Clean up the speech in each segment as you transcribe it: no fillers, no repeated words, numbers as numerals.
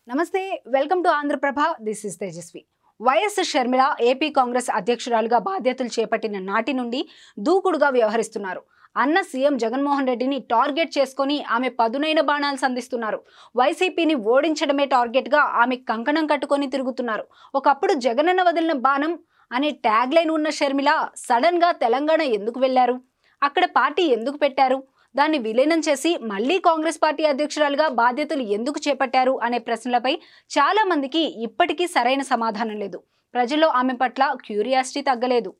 నమస్తే, welcome to Andhra Prabha. This is Tejaswi. YS Sharmila AP Congress అధ్యక్షురాలుగా బాధ్యతలు చేపట్టిన నాటి నుండి దూకుడుగా వ్యవహరిస్తున్నారు. అన్న సీఎం జగన్మోహన్ రెడ్డిని టార్గెట్ చేసుకుని ఆమె పదునైన బాణాలు సంధిస్తున్నారు. వైసీపీని ఓడించడమే టార్గెట్గా ఆమె కంకణం కట్టుకొని తిరుగుతున్నారు. ఒకప్పుడు జగనన్న వదిలిన బాణం అనే ట్యాగ్ లైన్ ఉన్న షర్మిల సడన్గా తెలంగాణ ఎందుకు వెళ్లారు? అక్కడ పార్టీ ఎందుకు పెట్టారు? దాన్ని విలీనం చేసి మళ్లీ కాంగ్రెస్ పార్టీ అధ్యక్షురాలుగా బాధ్యతలు ఎందుకు చేపట్టారు అనే ప్రశ్నలపై చాలా మందికి ఇప్పటికీ సరైన సమాధానం లేదు. ప్రజల్లో ఆమె పట్ల క్యూరియాసిటీ తగ్గలేదు.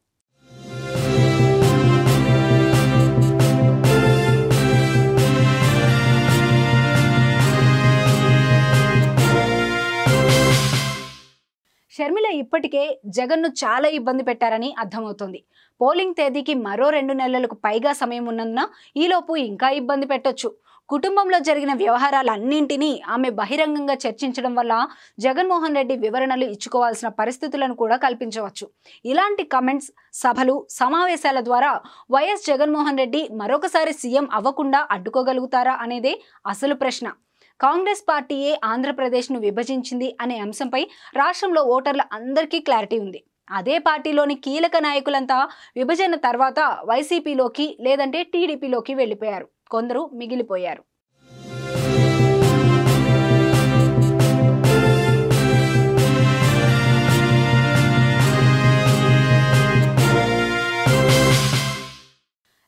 షర్మిల ఇప్పటికే జగన్ను చాలా ఇబ్బంది పెట్టారని అర్థమవుతోంది. పోలింగ్ తేదీకి మరో 2 నెలలకు పైగా సమయం ఉన్నందున ఈలోపు ఇంకా ఇబ్బంది పెట్టొచ్చు. కుటుంబంలో జరిగిన వ్యవహారాలన్నింటినీ ఆమె బహిరంగంగా చర్చించడం వల్ల జగన్మోహన్ రెడ్డి వివరణలు ఇచ్చుకోవాల్సిన పరిస్థితులను కూడా కల్పించవచ్చు. ఇలాంటి కమెంట్స్, సభలు, సమావేశాల ద్వారా వైఎస్ జగన్మోహన్ రెడ్డి మరొకసారి సీఎం అవ్వకుండా అడ్డుకోగలుగుతారా అనేదే అసలు ప్రశ్న. కాంగ్రెస్ పార్టీయే ఆంధ్రప్రదేశ్ను విభజించింది అనే అంశంపై రాష్ట్రంలో ఓటర్ల అందరికీ క్లారిటీ ఉంది. అదే పార్టీలోని కీలక నాయకులంతా విభజన తర్వాత వైసీపీలోకి లేదంటే టీడీపీలోకి వెళ్ళిపోయారు. కొందరు మిగిలిపోయారు.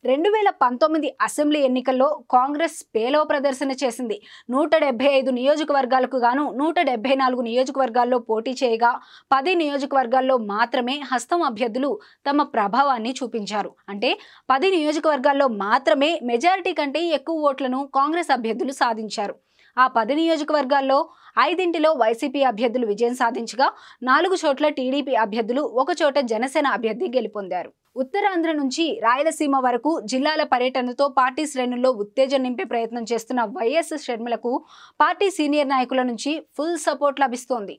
2019 అసెంబ్లీ ఎన్నికల్లో కాంగ్రెస్ పేలవ ప్రదర్శన చేసింది. 175 నియోజకవర్గాలకు గాను 174 నియోజకవర్గాల్లో పోటీ చేయగా 10 నియోజకవర్గాల్లో మాత్రమే హస్తం అభ్యర్థులు తమ ప్రభావాన్ని చూపించారు. అంటే 10 నియోజకవర్గాల్లో మాత్రమే మెజారిటీ కంటే ఎక్కువ ఓట్లను కాంగ్రెస్ అభ్యర్థులు సాధించారు. ఆ 10 నియోజకవర్గాల్లో 5 వైసీపీ అభ్యర్థులు విజయం సాధించగా 4 చోట్ల టీడీపీ అభ్యర్థులు, 1 చోట జనసేన అభ్యర్థి గెలుపొందారు. ఉత్తరాంధ్ర నుంచి రాయలసీమ వరకు జిల్లాల పర్యటనతో పార్టీ శ్రేణుల్లో ఉత్తేజం నింపే ప్రయత్నం చేస్తున్న వైఎస్ షర్మిలకు పార్టీ సీనియర్ నాయకుల నుంచి ఫుల్ సపోర్ట్ లభిస్తోంది.